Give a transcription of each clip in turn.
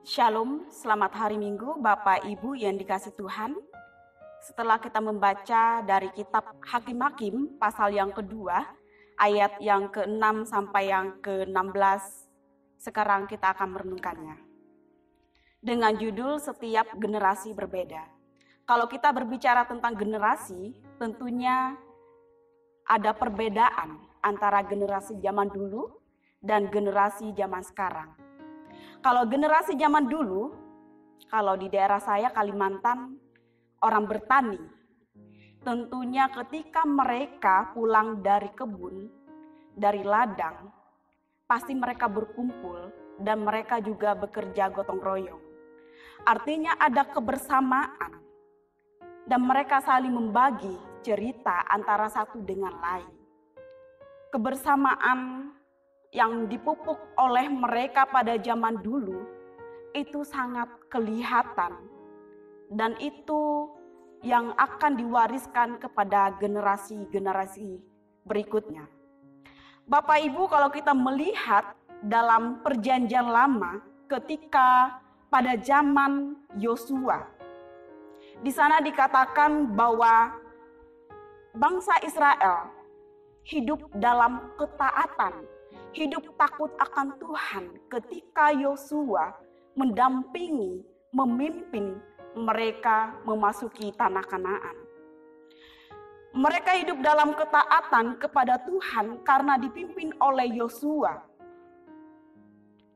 Shalom, selamat hari Minggu Bapak Ibu yang dikasih Tuhan. Setelah kita membaca dari kitab Hakim-Hakim pasal yang kedua, ayat yang ke-6 sampai yang ke-16, sekarang kita akan merenungkannya. Dengan judul Setiap Generasi Berbeda. Kalau kita berbicara tentang generasi, tentunya ada perbedaan antara generasi zaman dulu dan generasi zaman sekarang. Kalau generasi zaman dulu, kalau di daerah saya Kalimantan, orang bertani. Tentunya ketika mereka pulang dari kebun, dari ladang, pasti mereka berkumpul dan mereka juga bekerja gotong royong. Artinya ada kebersamaan dan mereka saling membagi cerita antara satu dengan lain. Kebersamaan yang dipupuk oleh mereka pada zaman dulu itu sangat kelihatan dan itu yang akan diwariskan kepada generasi-generasi berikutnya. Bapak Ibu, kalau kita melihat dalam perjanjian lama ketika pada zaman Yosua, di sana dikatakan bahwa bangsa Israel hidup dalam ketaatan, hidup takut akan Tuhan ketika Yosua mendampingi, memimpin mereka memasuki tanah Kanaan. Mereka hidup dalam ketaatan kepada Tuhan karena dipimpin oleh Yosua.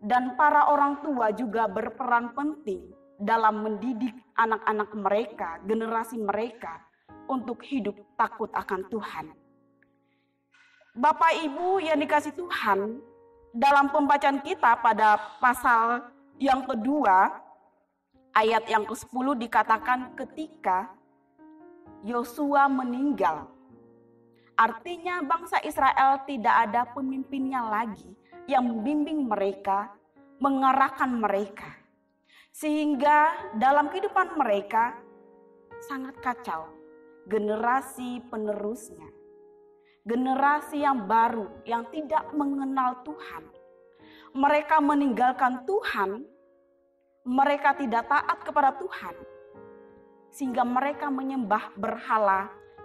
Dan para orang tua juga berperan penting dalam mendidik anak-anak mereka, generasi mereka untuk hidup takut akan Tuhan. Bapak Ibu yang dikasih Tuhan, dalam pembacaan kita pada pasal yang kedua, ayat yang ke-10 dikatakan ketika Yosua meninggal. Artinya bangsa Israel tidak ada pemimpinnya lagi yang membimbing mereka, mengarahkan mereka. Sehingga dalam kehidupan mereka sangat kacau, generasi penerusnya. Generasi yang baru yang tidak mengenal Tuhan. Mereka meninggalkan Tuhan, mereka tidak taat kepada Tuhan. Sehingga mereka menyembah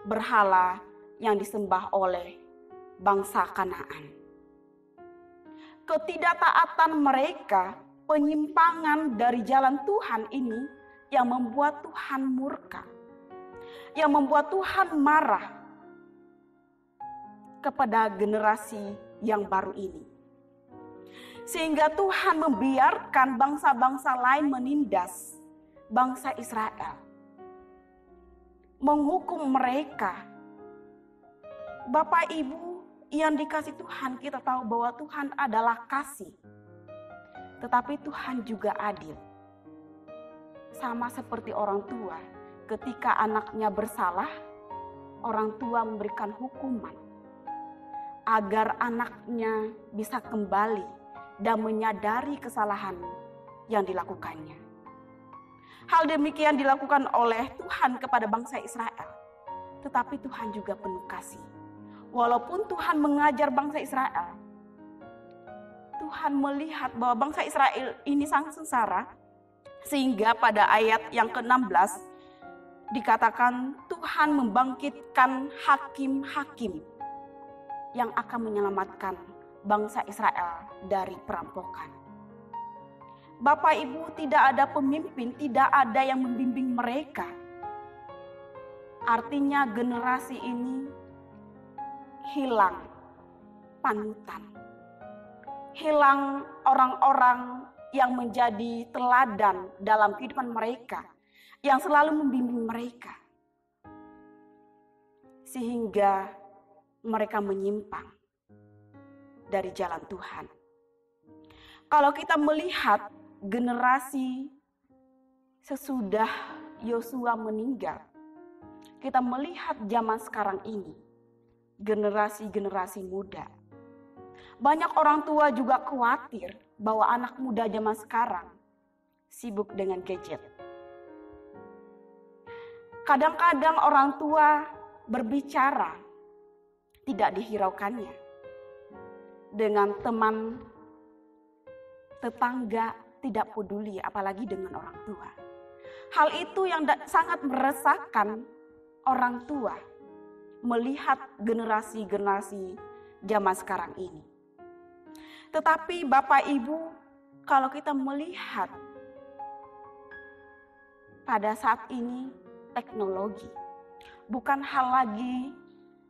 berhala yang disembah oleh bangsa Kanaan. Ketidaktaatan mereka, penyimpangan dari jalan Tuhan ini yang membuat Tuhan murka. Yang membuat Tuhan marah kepada generasi yang baru ini. Sehingga Tuhan membiarkan bangsa-bangsa lain menindas bangsa Israel. Menghukum mereka. Bapak Ibu yang dikasih Tuhan, kita tahu bahwa Tuhan adalah kasih. Tetapi Tuhan juga adil. Sama seperti orang tua, ketika anaknya bersalah, orang tua memberikan hukuman agar anaknya bisa kembali dan menyadari kesalahan yang dilakukannya. Hal demikian dilakukan oleh Tuhan kepada bangsa Israel. Tetapi Tuhan juga penuh kasih. Walaupun Tuhan mengajar bangsa Israel, Tuhan melihat bahwa bangsa Israel ini sangat sengsara. Sehingga pada ayat yang ke-16 dikatakan Tuhan membangkitkan hakim-hakim yang akan menyelamatkan bangsa Israel dari perampokan. Bapak Ibu, tidak ada pemimpin, tidak ada yang membimbing mereka. Artinya generasi ini hilang panutan. Hilang orang-orang yang menjadi teladan dalam kehidupan mereka, yang selalu membimbing mereka. Sehingga mereka menyimpang dari jalan Tuhan. Kalau kita melihat generasi sesudah Yosua meninggal, kita melihat zaman sekarang ini, generasi-generasi muda. Banyak orang tua juga khawatir bahwa anak muda zaman sekarang sibuk dengan gadget. Kadang-kadang orang tua berbicara tidak dihiraukannya dengan teman, tetangga, tidak peduli apalagi dengan orang tua. Hal itu yang sangat meresahkan orang tua melihat generasi-generasi zaman sekarang ini. Tetapi Bapak Ibu, kalau kita melihat pada saat ini teknologi bukan hal lagi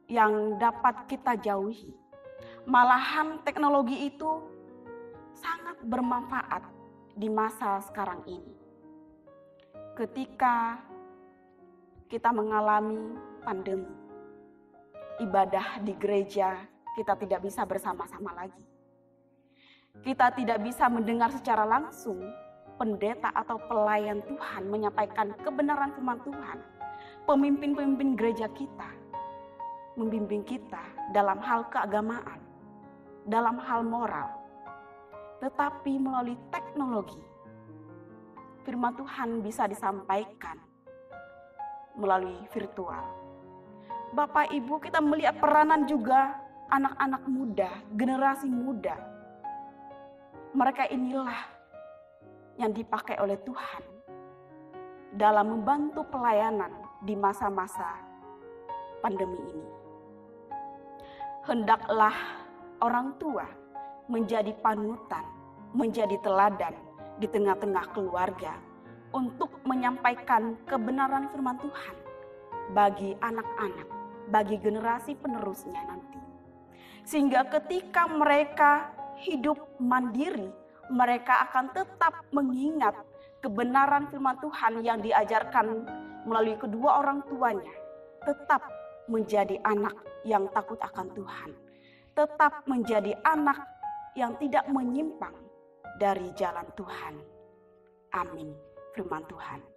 yang dapat kita jauhi. Malahan teknologi itu sangat bermanfaat di masa sekarang ini. Ketika kita mengalami pandemi, ibadah di gereja kita tidak bisa bersama-sama lagi. Kita tidak bisa mendengar secara langsung pendeta atau pelayan Tuhan menyampaikan kebenaran firman Tuhan. Pemimpin-pemimpin gereja kita membimbing kita dalam hal keagamaan, dalam hal moral. Tetapi melalui teknologi, firman Tuhan bisa disampaikan melalui virtual. Bapak Ibu, kita melihat peranan juga anak-anak muda, generasi muda. Mereka inilah yang dipakai oleh Tuhan dalam membantu pelayanan di masa-masa pandemi ini. Hendaklah orang tua menjadi panutan, menjadi teladan di tengah-tengah keluarga untuk menyampaikan kebenaran firman Tuhan bagi anak-anak, bagi generasi penerusnya nanti. Sehingga ketika mereka hidup mandiri, mereka akan tetap mengingat kebenaran firman Tuhan yang diajarkan melalui kedua orang tuanya. Tetap menjadi anak yang takut akan Tuhan. Tetap menjadi anak yang tidak menyimpang dari jalan Tuhan. Amin. Firman Tuhan.